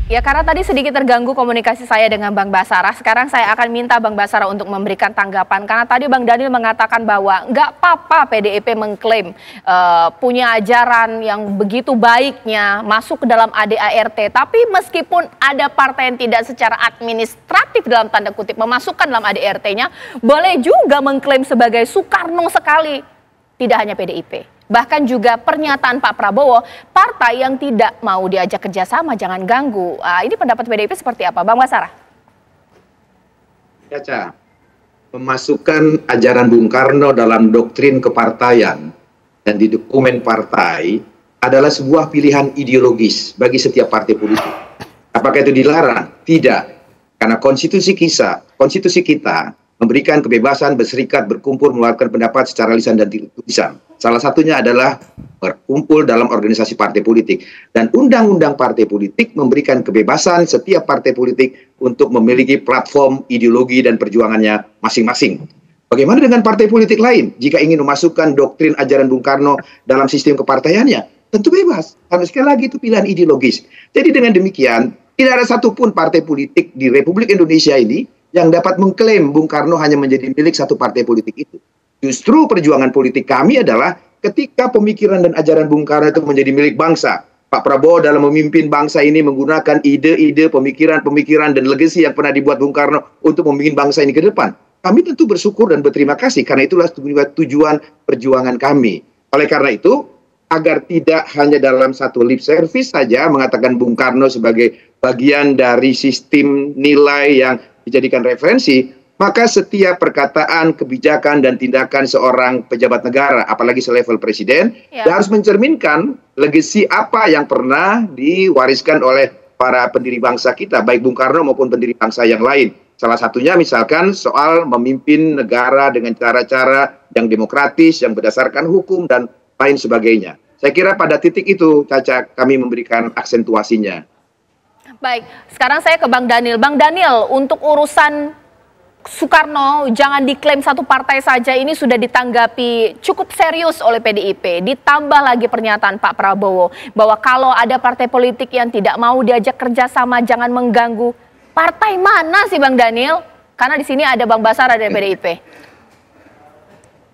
Ya, karena tadi sedikit terganggu komunikasi saya dengan Bang Basara. Sekarang saya akan minta Bang Basara untuk memberikan tanggapan. Karena tadi Bang Daniel mengatakan bahwa nggak apa-apa PDIP mengklaim punya ajaran yang begitu baiknya masuk ke dalam ADART. Tapi meskipun ada partai yang tidak secara administratif dalam tanda kutip memasukkan dalam ADART-nya, boleh juga mengklaim sebagai Soekarno sekali. Tidak hanya PDIP. Bahkan juga pernyataan Pak Prabowo, partai yang tidak mau diajak kerjasama jangan ganggu. Ini pendapat PDIP seperti apa, Bang Basara? Caca, memasukkan ajaran Bung Karno dalam doktrin kepartaian dan di dokumen partai adalah sebuah pilihan ideologis bagi setiap partai politik. Apakah itu dilarang? Tidak. Karena konstitusi kita memberikan kebebasan berserikat, berkumpul, mengeluarkan pendapat secara lisan dan tulisan. Salah satunya adalah berkumpul dalam organisasi partai politik. Dan undang-undang partai politik memberikan kebebasan setiap partai politik untuk memiliki platform, ideologi, dan perjuangannya masing-masing. Bagaimana dengan partai politik lain? Jika ingin memasukkan doktrin ajaran Bung Karno dalam sistem kepartaiannya, tentu bebas. Karena sekali lagi itu pilihan ideologis. Jadi dengan demikian, tidak ada satupun partai politik di Republik Indonesia ini yang dapat mengklaim Bung Karno hanya menjadi milik satu partai politik itu. Justru perjuangan politik kami adalah ketika pemikiran dan ajaran Bung Karno itu menjadi milik bangsa. Pak Prabowo dalam memimpin bangsa ini menggunakan ide-ide, pemikiran-pemikiran dan legasi yang pernah dibuat Bung Karno untuk memimpin bangsa ini ke depan. Kami tentu bersyukur dan berterima kasih karena itulah tujuan perjuangan kami. Oleh karena itu, agar tidak hanya dalam satu lip service saja mengatakan Bung Karno sebagai bagian dari sistem nilai yang dijadikan referensi, maka setiap perkataan, kebijakan, dan tindakan seorang pejabat negara, apalagi selevel presiden, harus mencerminkan legasi apa yang pernah diwariskan oleh para pendiri bangsa kita, baik Bung Karno maupun pendiri bangsa yang lain. Salah satunya misalkan soal memimpin negara dengan cara-cara yang demokratis, yang berdasarkan hukum, dan lain sebagainya. Saya kira pada titik itu, Caca, kami memberikan aksentuasinya. Baik, sekarang saya ke Bang Daniel. Bang Daniel, untuk urusan Soekarno jangan diklaim satu partai saja ini sudah ditanggapi cukup serius oleh PDIP. Ditambah lagi pernyataan Pak Prabowo bahwa kalau ada partai politik yang tidak mau diajak kerjasama jangan mengganggu. Partai mana sih Bang Daniel? Karena di sini ada Bang Basara dari PDIP.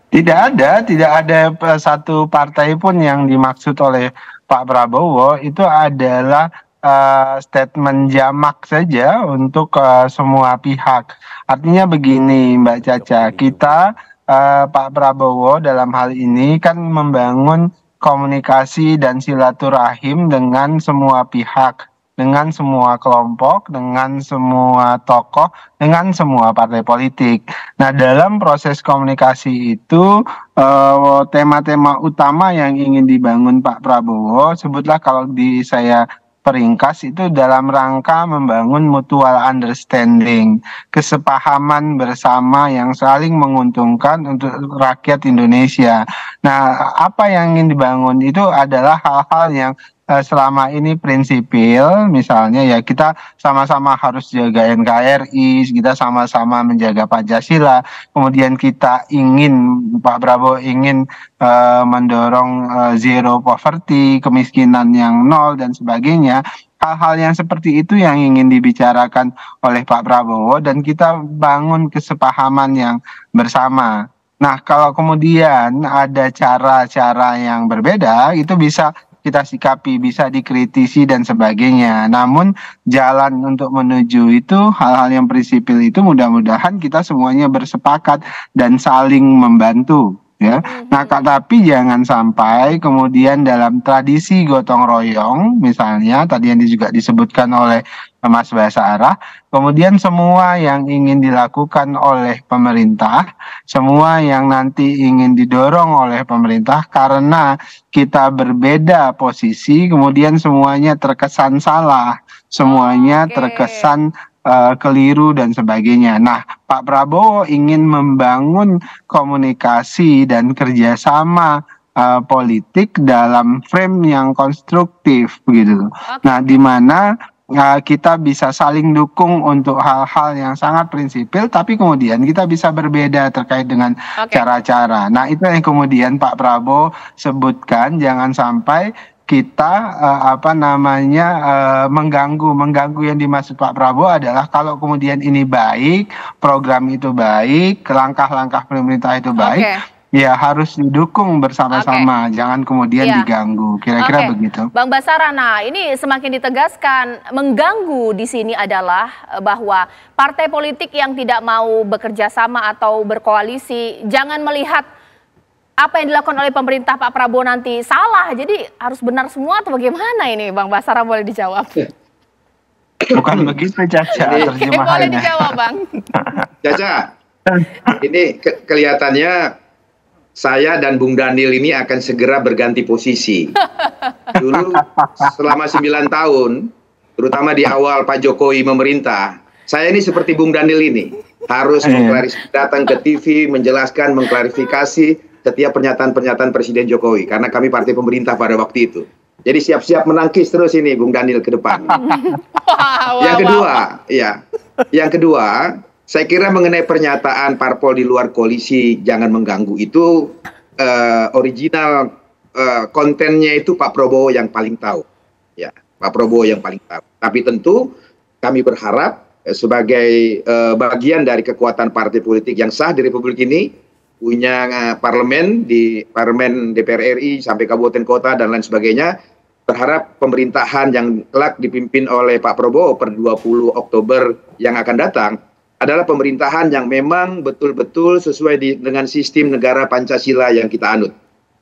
Tidak ada satu partai pun yang dimaksud oleh Pak Prabowo. Itu adalah statement jamak saja untuk semua pihak. Artinya begini Mbak Caca, kita Pak Prabowo dalam hal ini kan membangun komunikasi dan silaturahim dengan semua pihak, dengan semua kelompok, dengan semua tokoh, dengan semua partai politik. Nah, dalam proses komunikasi itu tema-tema utama yang ingin dibangun Pak Prabowo, sebutlah kalau di saya peringkas itu dalam rangka membangun mutual understanding, kesepahaman bersama yang saling menguntungkan untuk rakyat Indonesia. Nah, apa yang ingin dibangun itu adalah hal-hal yang selama ini prinsipil, misalnya ya kita sama-sama harus jaga NKRI, kita sama-sama menjaga Pancasila, kemudian kita ingin, Pak Prabowo ingin mendorong zero poverty, kemiskinan yang nol dan sebagainya. Hal-hal yang seperti itu yang ingin dibicarakan oleh Pak Prabowo dan kita bangun kesepahaman yang bersama. Nah, kalau kemudian ada cara-cara yang berbeda, itu bisa kita sikapi, bisa dikritisi dan sebagainya. Namun jalan untuk menuju itu, hal-hal yang prinsipil itu mudah-mudahan kita semuanya bersepakat dan saling membantu. Ya. Nah, tapi jangan sampai kemudian dalam tradisi gotong royong, misalnya tadi yang juga disebutkan oleh Mas Basara, kemudian semua yang ingin dilakukan oleh pemerintah, semua yang nanti ingin didorong oleh pemerintah karena kita berbeda posisi, kemudian semuanya terkesan salah, semuanya terkesan keliru dan sebagainya. Nah, Pak Prabowo ingin membangun komunikasi dan kerjasama politik dalam frame yang konstruktif, begitu. Nah, di mana kita bisa saling dukung untuk hal-hal yang sangat prinsipil, tapi kemudian kita bisa berbeda terkait dengan cara-cara. Nah, itu yang kemudian Pak Prabowo sebutkan, jangan sampai kita mengganggu yang dimaksud Pak Prabowo adalah kalau kemudian ini baik, program itu baik, langkah-langkah pemerintah itu baik, ya harus didukung bersama-sama, jangan kemudian diganggu. Kira-kira begitu. Bang Basara, nah ini semakin ditegaskan mengganggu di sini adalah bahwa partai politik yang tidak mau bekerja sama atau berkoalisi jangan melihat apa yang dilakukan oleh pemerintah Pak Prabowo nanti salah, jadi harus benar semua atau bagaimana ini, Bang Basara, boleh dijawab? Bukan begitu, Caca, terjemahannya. Boleh dijawab, Bang. Caca, ini kelihatannya saya dan Bung Daniel ini akan segera berganti posisi. Dulu selama 9 tahun, terutama di awal Pak Jokowi memerintah, saya ini seperti Bung Daniel ini, harus datang ke TV, menjelaskan, mengklarifikasi setiap pernyataan-pernyataan Presiden Jokowi, karena kami partai pemerintah pada waktu itu. Jadi siap-siap menangkis terus ini Bung Daniel ke depan. Yang kedua, saya kira mengenai pernyataan parpol di luar koalisi jangan mengganggu itu original kontennya itu Pak Prabowo yang paling tahu. Ya, Pak Prabowo yang paling tahu. Tapi tentu kami berharap sebagai bagian dari kekuatan partai politik yang sah di Republik ini, punya parlemen, di parlemen DPR RI sampai kabupaten kota dan lain sebagainya, berharap pemerintahan yang kelak dipimpin oleh Pak Prabowo per 20 Oktober yang akan datang adalah pemerintahan yang memang betul-betul sesuai dengan sistem negara Pancasila yang kita anut,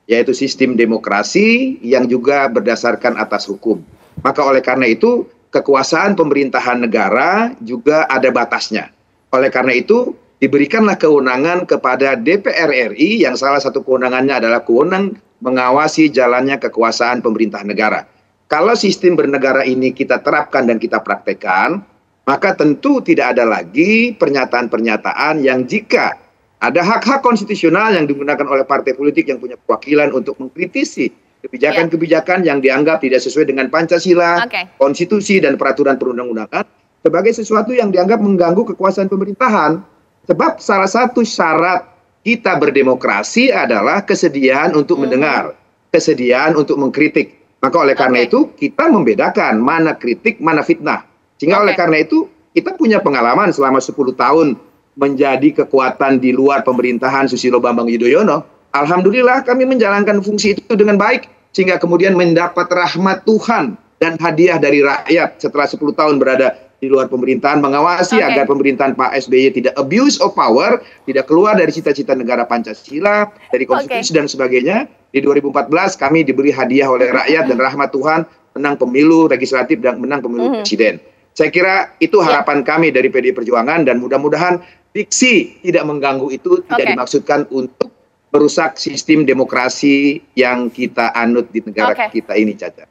yaitu sistem demokrasi yang juga berdasarkan atas hukum. Maka oleh karena itu kekuasaan pemerintahan negara juga ada batasnya. Oleh karena itu diberikanlah kewenangan kepada DPR RI yang salah satu kewenangannya adalah kewenangan mengawasi jalannya kekuasaan pemerintah negara. Kalau sistem bernegara ini kita terapkan dan kita praktekkan, maka tentu tidak ada lagi pernyataan-pernyataan yang jika ada hak-hak konstitusional yang digunakan oleh partai politik yang punya kewakilan untuk mengkritisi kebijakan-kebijakan yang dianggap tidak sesuai dengan Pancasila, konstitusi, dan peraturan perundang-undangan sebagai sesuatu yang dianggap mengganggu kekuasaan pemerintahan. Sebab salah satu syarat kita berdemokrasi adalah kesediaan untuk mendengar, kesediaan untuk mengkritik. Maka oleh karena itu kita membedakan mana kritik, mana fitnah. Sehingga oleh karena itu kita punya pengalaman selama 10 tahun menjadi kekuatan di luar pemerintahan Susilo Bambang Yudhoyono. Alhamdulillah kami menjalankan fungsi itu dengan baik. Sehingga kemudian mendapat rahmat Tuhan dan hadiah dari rakyat setelah 10 tahun berada di luar pemerintahan, mengawasi agar pemerintahan Pak SBY tidak abuse of power, tidak keluar dari cita-cita negara Pancasila, dari konstitusi dan sebagainya. Di 2014 kami diberi hadiah oleh rakyat dan rahmat Tuhan, menang pemilu legislatif dan menang pemilu presiden. Saya kira itu harapan kami dari PDI Perjuangan, dan mudah-mudahan diksi tidak mengganggu itu tidak dimaksudkan untuk merusak sistem demokrasi yang kita anut di negara kita ini, Caca.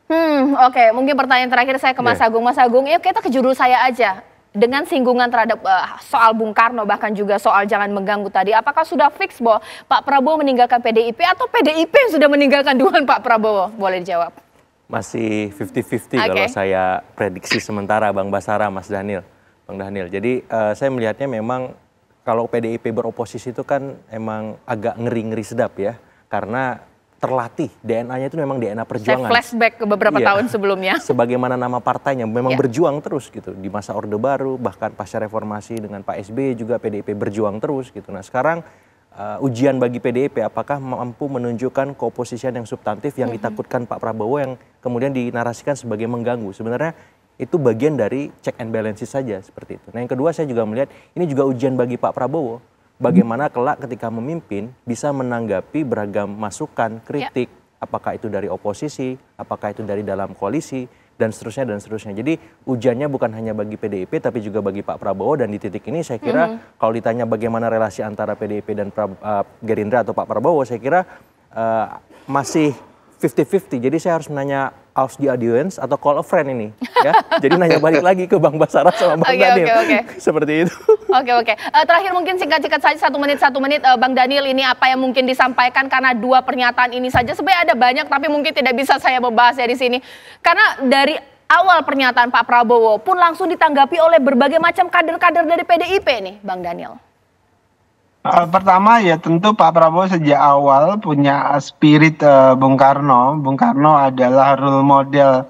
Mungkin pertanyaan terakhir saya ke Mas Agung. Mas Agung, yuk kita ke judul saya aja. Dengan singgungan terhadap soal Bung Karno, bahkan juga soal jangan mengganggu tadi, apakah sudah fix bahwa Pak Prabowo meninggalkan PDIP atau PDIP yang sudah meninggalkan dukungan Pak Prabowo? Boleh dijawab. Masih 50-50 kalau saya prediksi sementara, Bang Basara, Mas Daniel. Bang Daniel, jadi saya melihatnya memang kalau PDIP beroposisi itu kan emang agak ngeri-ngeri sedap ya. Karena terlatih, DNA-nya itu memang DNA perjuangan. Saya flashback ke beberapa tahun sebelumnya. Sebagaimana nama partainya memang berjuang terus gitu. Di masa Orde Baru, bahkan pasca reformasi dengan Pak SBY juga PDIP berjuang terus gitu. Nah sekarang ujian bagi PDIP apakah mampu menunjukkan keoposisian yang substantif yang ditakutkan Pak Prabowo yang kemudian dinarasikan sebagai mengganggu. Sebenarnya itu bagian dari check and balances saja seperti itu. Nah yang kedua saya juga melihat ini juga ujian bagi Pak Prabowo. Bagaimana kelak ketika memimpin bisa menanggapi beragam masukan, kritik, apakah itu dari oposisi, apakah itu dari dalam koalisi, dan seterusnya dan seterusnya. Jadi ujiannya bukan hanya bagi PDIP tapi juga bagi Pak Prabowo, dan di titik ini saya kira kalau ditanya bagaimana relasi antara PDIP dan Gerindra atau Pak Prabowo, saya kira masih 50-50. Jadi saya harus menanya ask the audience atau call a friend ini ya. Jadi nanya balik lagi ke Bang Basara sama Bang Daniel. Seperti itu. Oke. Terakhir mungkin singkat-singkat saja 1 menit Bang Daniel, ini apa yang mungkin disampaikan karena 2 pernyataan ini saja. Sebenarnya ada banyak tapi mungkin tidak bisa saya membahas ya di sini. Karena dari awal pernyataan Pak Prabowo pun langsung ditanggapi oleh berbagai macam kader-kader dari PDIP nih, Bang Daniel. Pertama ya tentu Pak Prabowo sejak awal punya spirit Bung Karno. Bung Karno adalah role model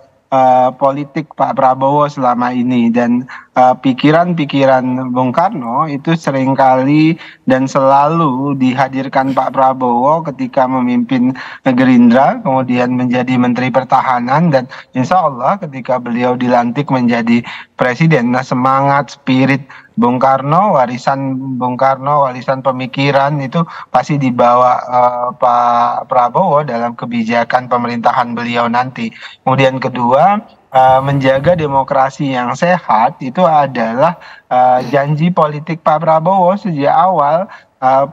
politik Pak Prabowo selama ini, dan pikiran-pikiran Bung Karno itu seringkali dan selalu dihadirkan Pak Prabowo ketika memimpin Gerindra, kemudian menjadi Menteri Pertahanan, dan insya Allah ketika beliau dilantik menjadi presiden. Nah, semangat, spirit Bung Karno, warisan Bung Karno, warisan pemikiran itu pasti dibawa Pak Prabowo dalam kebijakan pemerintahan beliau nanti. Kemudian kedua, menjaga demokrasi yang sehat itu adalah janji politik Pak Prabowo sejak awal.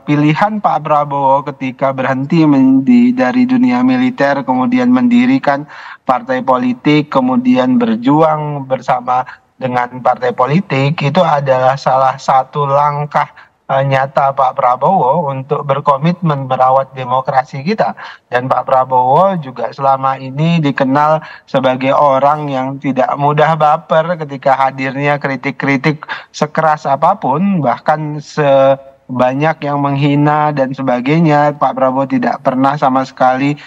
Pilihan Pak Prabowo ketika berhenti dari dunia militer, kemudian mendirikan partai politik, kemudian berjuang bersama dengan partai politik, itu adalah salah satu langkah nyata Pak Prabowo untuk berkomitmen merawat demokrasi kita. Dan Pak Prabowo juga selama ini dikenal sebagai orang yang tidak mudah baper ketika hadirnya kritik-kritik sekeras apapun, bahkan banyak yang menghina dan sebagainya. Pak Prabowo tidak pernah sama sekali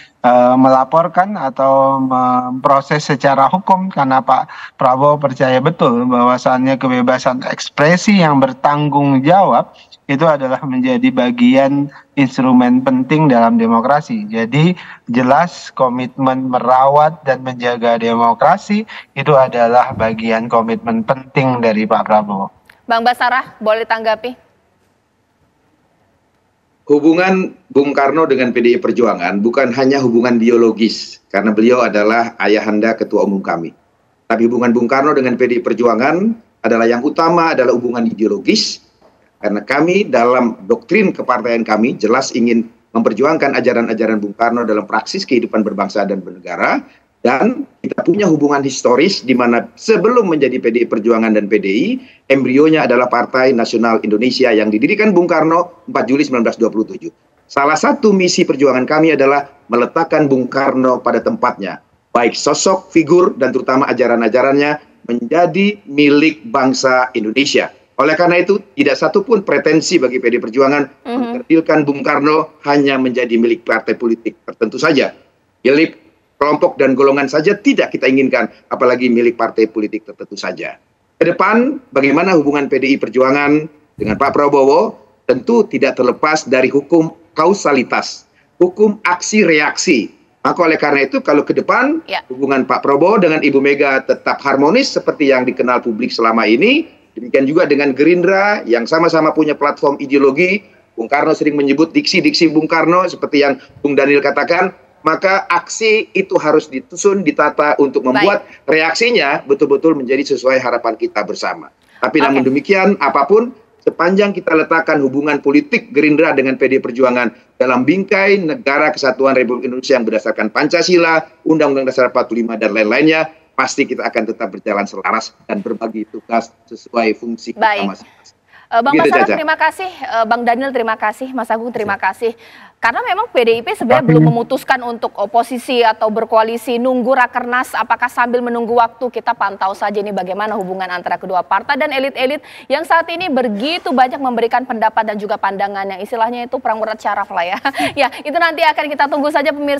melaporkan atau memproses secara hukum, karena Pak Prabowo percaya betul bahwasannya kebebasan ekspresi yang bertanggung jawab itu adalah menjadi bagian instrumen penting dalam demokrasi. Jadi jelas komitmen merawat dan menjaga demokrasi itu adalah bagian komitmen penting dari Pak Prabowo. Bang Basarah, boleh tanggapi? Hubungan Bung Karno dengan PDI Perjuangan bukan hanya hubungan biologis, karena beliau adalah ayahanda ketua umum kami. Tapi hubungan Bung Karno dengan PDI Perjuangan adalah yang utama adalah hubungan ideologis, karena kami dalam doktrin kepartaian kami jelas ingin memperjuangkan ajaran-ajaran Bung Karno dalam praksis kehidupan berbangsa dan bernegara. Dan kita punya hubungan historis di mana sebelum menjadi PDI Perjuangan dan PDI, embrionya adalah Partai Nasional Indonesia yang didirikan Bung Karno 4 Juli 1927. Salah satu misi perjuangan kami adalah meletakkan Bung Karno pada tempatnya, baik sosok, figur, dan terutama ajaran-ajarannya menjadi milik bangsa Indonesia. Oleh karena itu, tidak satupun pretensi bagi PDI Perjuangan mengkerdilkan Bung Karno hanya menjadi milik partai politik tertentu saja. Milik kelompok dan golongan saja tidak kita inginkan, apalagi milik partai politik tertentu saja. Ke depan, bagaimana hubungan PDI Perjuangan dengan Pak Prabowo tentu tidak terlepas dari hukum kausalitas, hukum aksi-reaksi. Maka oleh karena itu, kalau ke depan hubungan Pak Prabowo dengan Ibu Mega tetap harmonis seperti yang dikenal publik selama ini, demikian juga dengan Gerindra yang sama-sama punya platform ideologi. Bung Karno sering menyebut diksi-diksi Bung Karno seperti yang Bung Daniel katakan, maka aksi itu harus disusun, ditata untuk membuat reaksinya betul-betul menjadi sesuai harapan kita bersama. Tapi namun demikian, apapun, sepanjang kita letakkan hubungan politik Gerindra dengan PDI Perjuangan dalam bingkai Negara Kesatuan Republik Indonesia yang berdasarkan Pancasila, Undang-Undang Dasar 45, dan lain-lainnya, pasti kita akan tetap berjalan selaras dan berbagi tugas sesuai fungsi kita masing-masing. Bang Basarah terima kasih, Bang Daniel terima kasih, Mas Agung terima kasih. Karena memang PDIP sebenarnya belum memutuskan untuk oposisi atau berkoalisi, nunggu rakernas, apakah sambil menunggu waktu kita pantau saja ini bagaimana hubungan antara kedua partai dan elit-elit yang saat ini begitu banyak memberikan pendapat dan juga pandangan yang istilahnya itu perang urat syaraf lah ya. Ya itu nanti akan kita tunggu saja pemirsa.